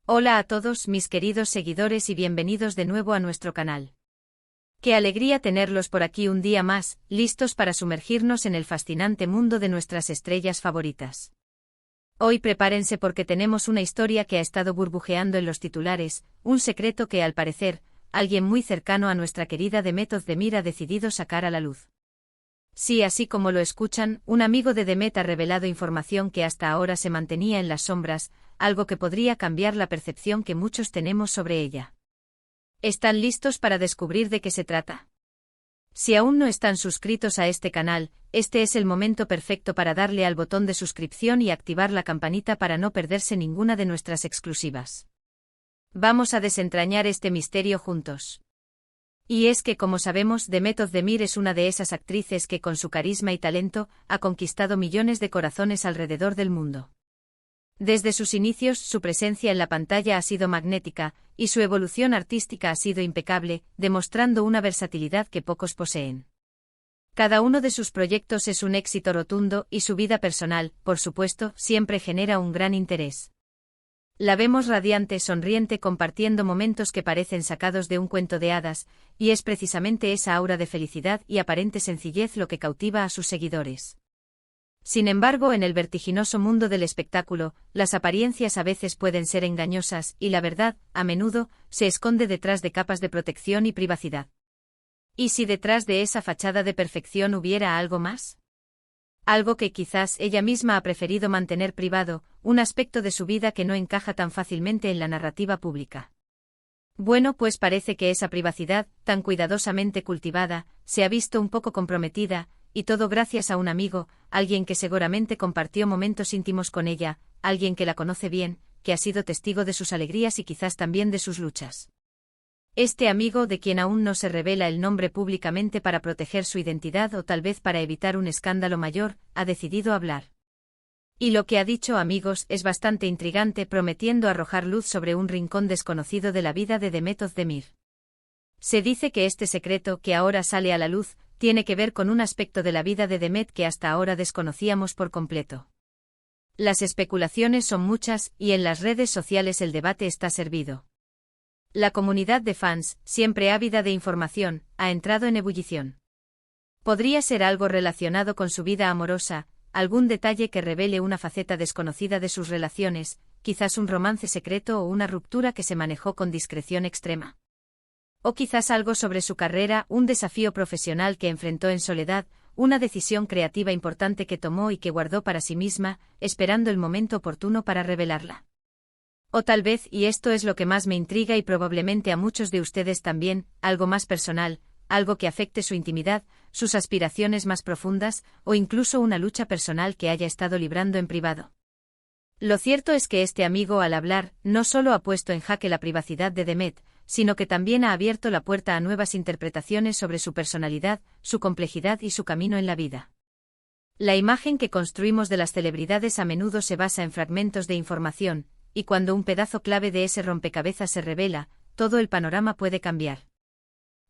Hola a todos mis queridos seguidores y bienvenidos de nuevo a nuestro canal. Qué alegría tenerlos por aquí un día más, listos para sumergirnos en el fascinante mundo de nuestras estrellas favoritas. Hoy prepárense porque tenemos una historia que ha estado burbujeando en los titulares, un secreto que al parecer, alguien muy cercano a nuestra querida Demet Özdemir ha decidido sacar a la luz. Sí, así como lo escuchan, un amigo de Demet ha revelado información que hasta ahora se mantenía en las sombras, algo que podría cambiar la percepción que muchos tenemos sobre ella. ¿Están listos para descubrir de qué se trata? Si aún no están suscritos a este canal, este es el momento perfecto para darle al botón de suscripción y activar la campanita para no perderse ninguna de nuestras exclusivas. Vamos a desentrañar este misterio juntos. Y es que, como sabemos, Demet Özdemir es una de esas actrices que con su carisma y talento ha conquistado millones de corazones alrededor del mundo. Desde sus inicios, su presencia en la pantalla ha sido magnética, y su evolución artística ha sido impecable, demostrando una versatilidad que pocos poseen. Cada uno de sus proyectos es un éxito rotundo, y su vida personal, por supuesto, siempre genera un gran interés. La vemos radiante, sonriente, compartiendo momentos que parecen sacados de un cuento de hadas, y es precisamente esa aura de felicidad y aparente sencillez lo que cautiva a sus seguidores. Sin embargo, en el vertiginoso mundo del espectáculo, las apariencias a veces pueden ser engañosas y la verdad, a menudo, se esconde detrás de capas de protección y privacidad. ¿Y si detrás de esa fachada de perfección hubiera algo más? Algo que quizás ella misma ha preferido mantener privado, un aspecto de su vida que no encaja tan fácilmente en la narrativa pública. Bueno, pues parece que esa privacidad, tan cuidadosamente cultivada, se ha visto un poco comprometida, y todo gracias a un amigo, alguien que seguramente compartió momentos íntimos con ella, alguien que la conoce bien, que ha sido testigo de sus alegrías y quizás también de sus luchas. Este amigo, de quien aún no se revela el nombre públicamente para proteger su identidad o tal vez para evitar un escándalo mayor, ha decidido hablar. Y lo que ha dicho, amigos, es bastante intrigante, prometiendo arrojar luz sobre un rincón desconocido de la vida de Demet Özdemir. Se dice que este secreto, que ahora sale a la luz, tiene que ver con un aspecto de la vida de Demet que hasta ahora desconocíamos por completo. Las especulaciones son muchas, y en las redes sociales el debate está servido. La comunidad de fans, siempre ávida de información, ha entrado en ebullición. Podría ser algo relacionado con su vida amorosa, algún detalle que revele una faceta desconocida de sus relaciones, quizás un romance secreto o una ruptura que se manejó con discreción extrema. O quizás algo sobre su carrera, un desafío profesional que enfrentó en soledad, una decisión creativa importante que tomó y que guardó para sí misma, esperando el momento oportuno para revelarla. O tal vez, y esto es lo que más me intriga y probablemente a muchos de ustedes también, algo más personal, algo que afecte su intimidad, sus aspiraciones más profundas, o incluso una lucha personal que haya estado librando en privado. Lo cierto es que este amigo, al hablar, no solo ha puesto en jaque la privacidad de Demet, sino que también ha abierto la puerta a nuevas interpretaciones sobre su personalidad, su complejidad y su camino en la vida. La imagen que construimos de las celebridades a menudo se basa en fragmentos de información, y cuando un pedazo clave de ese rompecabezas se revela, todo el panorama puede cambiar.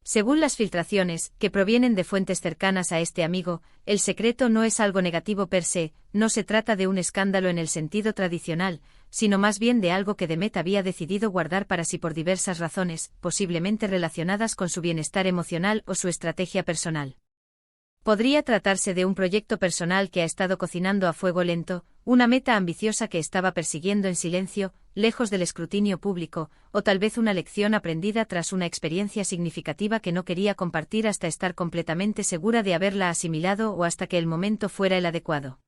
Según las filtraciones, que provienen de fuentes cercanas a este amigo, el secreto no es algo negativo per se, no se trata de un escándalo en el sentido tradicional, sino más bien de algo que Demet había decidido guardar para sí por diversas razones, posiblemente relacionadas con su bienestar emocional o su estrategia personal. Podría tratarse de un proyecto personal que ha estado cocinando a fuego lento, una meta ambiciosa que estaba persiguiendo en silencio, lejos del escrutinio público, o tal vez una lección aprendida tras una experiencia significativa que no quería compartir hasta estar completamente segura de haberla asimilado o hasta que el momento fuera el adecuado.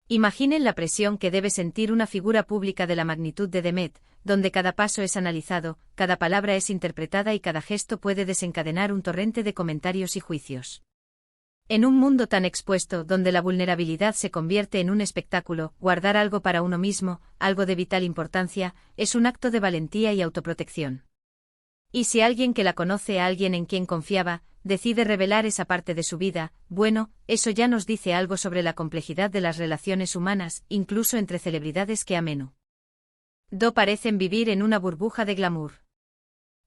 Imaginen la presión que debe sentir una figura pública de la magnitud de Demet, donde cada paso es analizado, cada palabra es interpretada y cada gesto puede desencadenar un torrente de comentarios y juicios. En un mundo tan expuesto, donde la vulnerabilidad se convierte en un espectáculo, guardar algo para uno mismo, algo de vital importancia, es un acto de valentía y autoprotección. Y si alguien que la conoce, a alguien en quien confiaba, decide revelar esa parte de su vida, bueno, eso ya nos dice algo sobre la complejidad de las relaciones humanas, incluso entre celebridades que a menudo parecen vivir en una burbuja de glamour.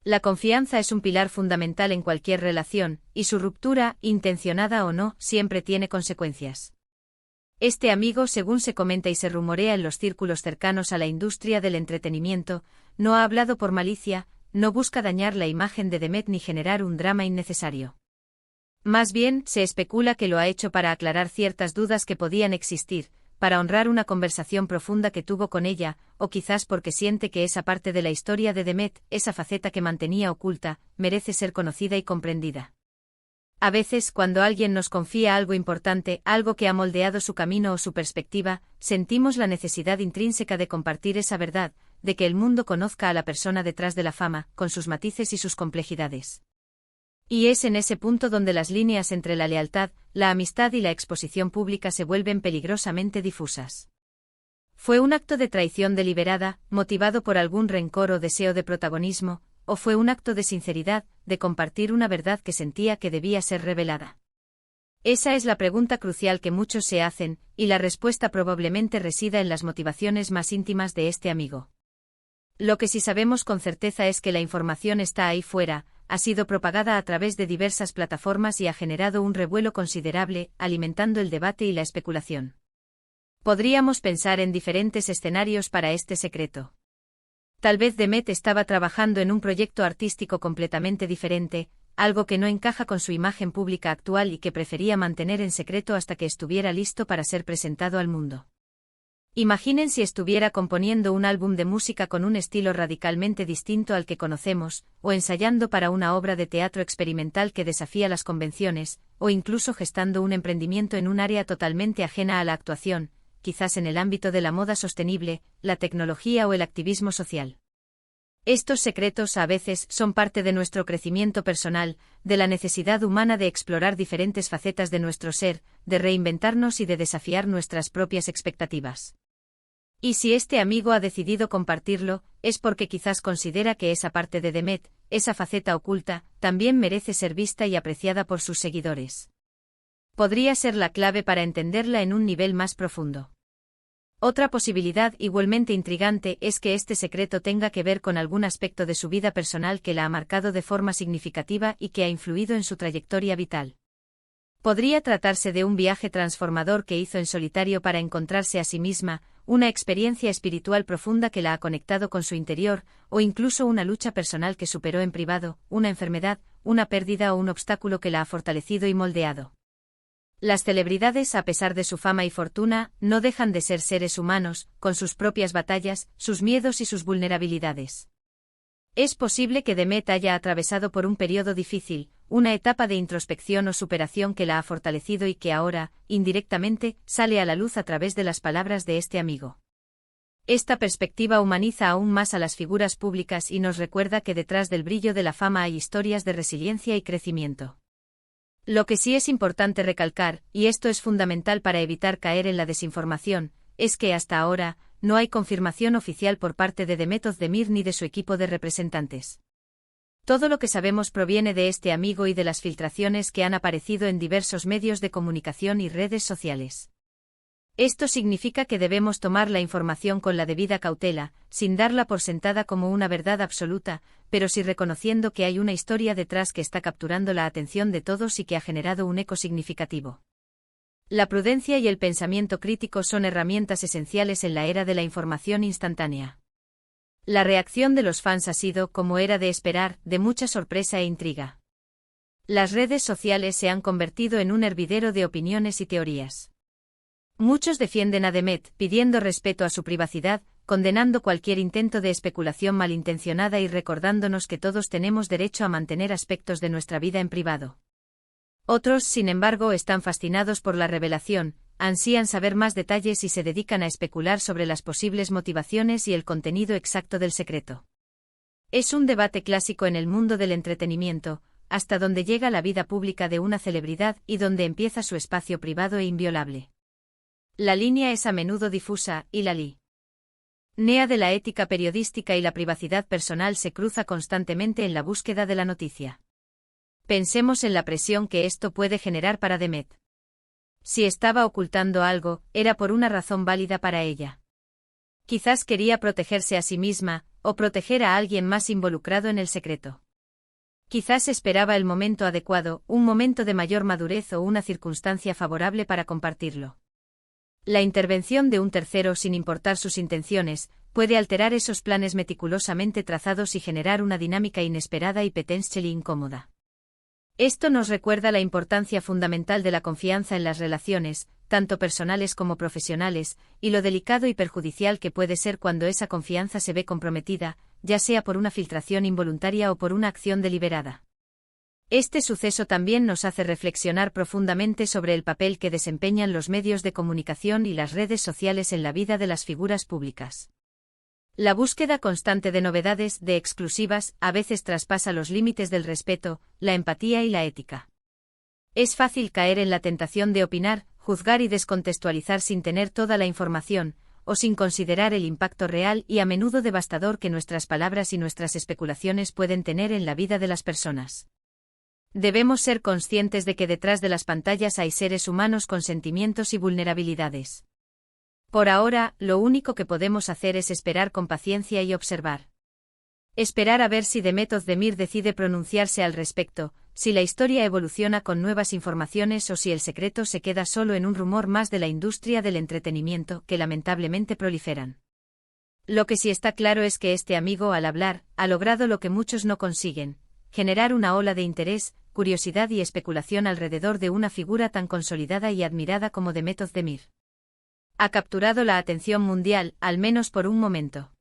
La confianza es un pilar fundamental en cualquier relación, y su ruptura, intencionada o no, siempre tiene consecuencias. Este amigo, según se comenta y se rumorea en los círculos cercanos a la industria del entretenimiento, no ha hablado por malicia, no busca dañar la imagen de Demet ni generar un drama innecesario. Más bien, se especula que lo ha hecho para aclarar ciertas dudas que podían existir, para honrar una conversación profunda que tuvo con ella, o quizás porque siente que esa parte de la historia de Demet, esa faceta que mantenía oculta, merece ser conocida y comprendida. A veces, cuando alguien nos confía algo importante, algo que ha moldeado su camino o su perspectiva, sentimos la necesidad intrínseca de compartir esa verdad, de que el mundo conozca a la persona detrás de la fama, con sus matices y sus complejidades. Y es en ese punto donde las líneas entre la lealtad, la amistad y la exposición pública se vuelven peligrosamente difusas. ¿Fue un acto de traición deliberada, motivado por algún rencor o deseo de protagonismo, o fue un acto de sinceridad, de compartir una verdad que sentía que debía ser revelada? Esa es la pregunta crucial que muchos se hacen, y la respuesta probablemente resida en las motivaciones más íntimas de este amigo. Lo que sí sabemos con certeza es que la información está ahí fuera, ha sido propagada a través de diversas plataformas y ha generado un revuelo considerable, alimentando el debate y la especulación. Podríamos pensar en diferentes escenarios para este secreto. Tal vez Demet estaba trabajando en un proyecto artístico completamente diferente, algo que no encaja con su imagen pública actual y que prefería mantener en secreto hasta que estuviera listo para ser presentado al mundo. Imaginen si estuviera componiendo un álbum de música con un estilo radicalmente distinto al que conocemos, o ensayando para una obra de teatro experimental que desafía las convenciones, o incluso gestando un emprendimiento en un área totalmente ajena a la actuación, quizás en el ámbito de la moda sostenible, la tecnología o el activismo social. Estos secretos a veces son parte de nuestro crecimiento personal, de la necesidad humana de explorar diferentes facetas de nuestro ser, de reinventarnos y de desafiar nuestras propias expectativas. Y si este amigo ha decidido compartirlo, es porque quizás considera que esa parte de Demet, esa faceta oculta, también merece ser vista y apreciada por sus seguidores. Podría ser la clave para entenderla en un nivel más profundo. Otra posibilidad igualmente intrigante es que este secreto tenga que ver con algún aspecto de su vida personal que la ha marcado de forma significativa y que ha influido en su trayectoria vital. Podría tratarse de un viaje transformador que hizo en solitario para encontrarse a sí misma, una experiencia espiritual profunda que la ha conectado con su interior, o incluso una lucha personal que superó en privado, una enfermedad, una pérdida o un obstáculo que la ha fortalecido y moldeado. Las celebridades, a pesar de su fama y fortuna, no dejan de ser seres humanos, con sus propias batallas, sus miedos y sus vulnerabilidades. Es posible que Demet haya atravesado por un periodo difícil, una etapa de introspección o superación que la ha fortalecido y que ahora, indirectamente, sale a la luz a través de las palabras de este amigo. Esta perspectiva humaniza aún más a las figuras públicas y nos recuerda que detrás del brillo de la fama hay historias de resiliencia y crecimiento. Lo que sí es importante recalcar, y esto es fundamental para evitar caer en la desinformación, es que hasta ahora, no hay confirmación oficial por parte de Demet Özdemir ni de su equipo de representantes. Todo lo que sabemos proviene de este amigo y de las filtraciones que han aparecido en diversos medios de comunicación y redes sociales. Esto significa que debemos tomar la información con la debida cautela, sin darla por sentada como una verdad absoluta, pero sí reconociendo que hay una historia detrás que está capturando la atención de todos y que ha generado un eco significativo. La prudencia y el pensamiento crítico son herramientas esenciales en la era de la información instantánea. La reacción de los fans ha sido, como era de esperar, de mucha sorpresa e intriga. Las redes sociales se han convertido en un hervidero de opiniones y teorías. Muchos defienden a Demet, pidiendo respeto a su privacidad, condenando cualquier intento de especulación malintencionada y recordándonos que todos tenemos derecho a mantener aspectos de nuestra vida en privado. Otros, sin embargo, están fascinados por la revelación, ansían saber más detalles y se dedican a especular sobre las posibles motivaciones y el contenido exacto del secreto. Es un debate clásico en el mundo del entretenimiento, hasta donde llega la vida pública de una celebridad y donde empieza su espacio privado e inviolable. La línea es a menudo difusa, y la línea de la ética periodística y la privacidad personal se cruza constantemente en la búsqueda de la noticia. Pensemos en la presión que esto puede generar para Demet. Si estaba ocultando algo, era por una razón válida para ella. Quizás quería protegerse a sí misma, o proteger a alguien más involucrado en el secreto. Quizás esperaba el momento adecuado, un momento de mayor madurez o una circunstancia favorable para compartirlo. La intervención de un tercero sin importar sus intenciones, puede alterar esos planes meticulosamente trazados y generar una dinámica inesperada y potentialmente incómoda. Esto nos recuerda la importancia fundamental de la confianza en las relaciones, tanto personales como profesionales, y lo delicado y perjudicial que puede ser cuando esa confianza se ve comprometida, ya sea por una filtración involuntaria o por una acción deliberada. Este suceso también nos hace reflexionar profundamente sobre el papel que desempeñan los medios de comunicación y las redes sociales en la vida de las figuras públicas. La búsqueda constante de novedades, de exclusivas, a veces traspasa los límites del respeto, la empatía y la ética. Es fácil caer en la tentación de opinar, juzgar y descontextualizar sin tener toda la información, o sin considerar el impacto real y a menudo devastador que nuestras palabras y nuestras especulaciones pueden tener en la vida de las personas. Debemos ser conscientes de que detrás de las pantallas hay seres humanos con sentimientos y vulnerabilidades. Por ahora, lo único que podemos hacer es esperar con paciencia y observar. Esperar a ver si Demet Özdemir decide pronunciarse al respecto, si la historia evoluciona con nuevas informaciones o si el secreto se queda solo en un rumor más de la industria del entretenimiento que lamentablemente proliferan. Lo que sí está claro es que este amigo, al hablar, ha logrado lo que muchos no consiguen: generar una ola de interés, curiosidad y especulación alrededor de una figura tan consolidada y admirada como Demet Özdemir. Ha capturado la atención mundial, al menos por un momento.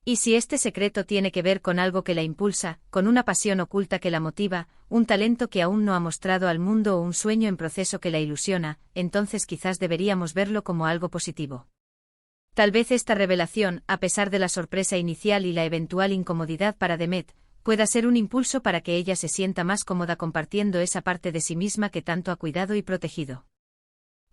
Y si este secreto tiene que ver con algo que la impulsa, con una pasión oculta que la motiva, un talento que aún no ha mostrado al mundo o un sueño en proceso que la ilusiona, entonces quizás deberíamos verlo como algo positivo. Tal vez esta revelación, a pesar de la sorpresa inicial y la eventual incomodidad para Demet, pueda ser un impulso para que ella se sienta más cómoda compartiendo esa parte de sí misma que tanto ha cuidado y protegido.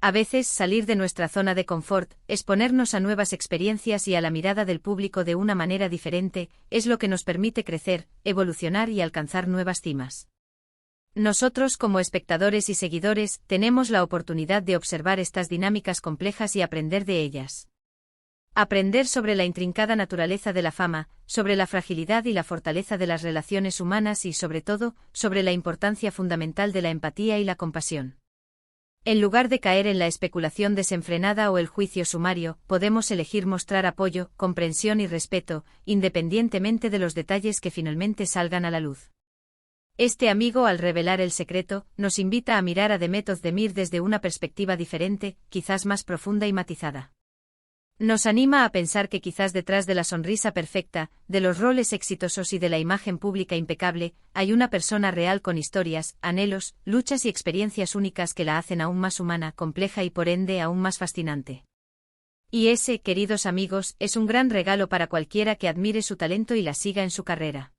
A veces, salir de nuestra zona de confort, exponernos a nuevas experiencias y a la mirada del público de una manera diferente, es lo que nos permite crecer, evolucionar y alcanzar nuevas cimas. Nosotros, como espectadores y seguidores, tenemos la oportunidad de observar estas dinámicas complejas y aprender de ellas. Aprender sobre la intrincada naturaleza de la fama, sobre la fragilidad y la fortaleza de las relaciones humanas y, sobre todo, sobre la importancia fundamental de la empatía y la compasión. En lugar de caer en la especulación desenfrenada o el juicio sumario, podemos elegir mostrar apoyo, comprensión y respeto, independientemente de los detalles que finalmente salgan a la luz. Este amigo, al revelar el secreto, nos invita a mirar a Demet Özdemir desde una perspectiva diferente, quizás más profunda y matizada. Nos anima a pensar que quizás detrás de la sonrisa perfecta, de los roles exitosos y de la imagen pública impecable, hay una persona real con historias, anhelos, luchas y experiencias únicas que la hacen aún más humana, compleja y por ende aún más fascinante. Y ese, queridos amigos, es un gran regalo para cualquiera que admire su talento y la siga en su carrera.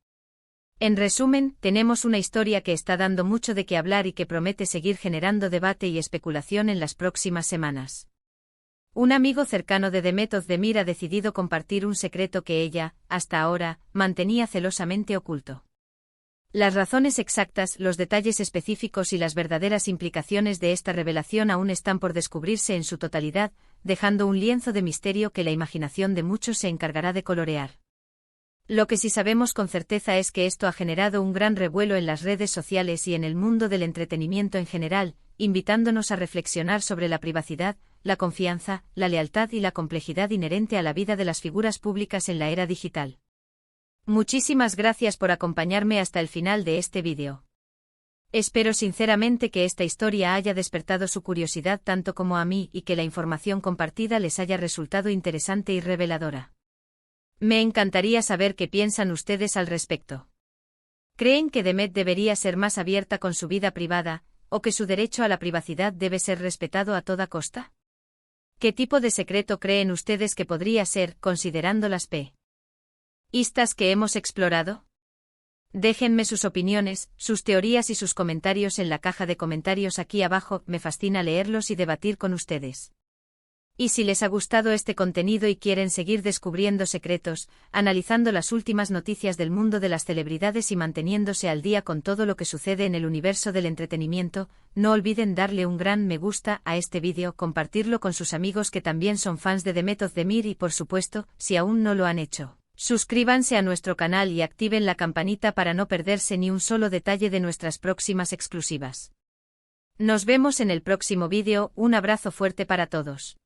En resumen, tenemos una historia que está dando mucho de qué hablar y que promete seguir generando debate y especulación en las próximas semanas. Un amigo cercano de Demet Özdemir ha decidido compartir un secreto que ella, hasta ahora, mantenía celosamente oculto. Las razones exactas, los detalles específicos y las verdaderas implicaciones de esta revelación aún están por descubrirse en su totalidad, dejando un lienzo de misterio que la imaginación de muchos se encargará de colorear. Lo que sí sabemos con certeza es que esto ha generado un gran revuelo en las redes sociales y en el mundo del entretenimiento en general, invitándonos a reflexionar sobre la privacidad, la confianza, la lealtad y la complejidad inherente a la vida de las figuras públicas en la era digital. Muchísimas gracias por acompañarme hasta el final de este vídeo. Espero sinceramente que esta historia haya despertado su curiosidad tanto como a mí y que la información compartida les haya resultado interesante y reveladora. Me encantaría saber qué piensan ustedes al respecto. ¿Creen que Demet debería ser más abierta con su vida privada, o que su derecho a la privacidad debe ser respetado a toda costa? ¿Qué tipo de secreto creen ustedes que podría ser, considerando las pistas que hemos explorado? Déjenme sus opiniones, sus teorías y sus comentarios en la caja de comentarios aquí abajo, me fascina leerlos y debatir con ustedes. Y si les ha gustado este contenido y quieren seguir descubriendo secretos, analizando las últimas noticias del mundo de las celebridades y manteniéndose al día con todo lo que sucede en el universo del entretenimiento, no olviden darle un gran me gusta a este vídeo, compartirlo con sus amigos que también son fans de Demet Özdemir y por supuesto, si aún no lo han hecho, suscríbanse a nuestro canal y activen la campanita para no perderse ni un solo detalle de nuestras próximas exclusivas. Nos vemos en el próximo vídeo, un abrazo fuerte para todos.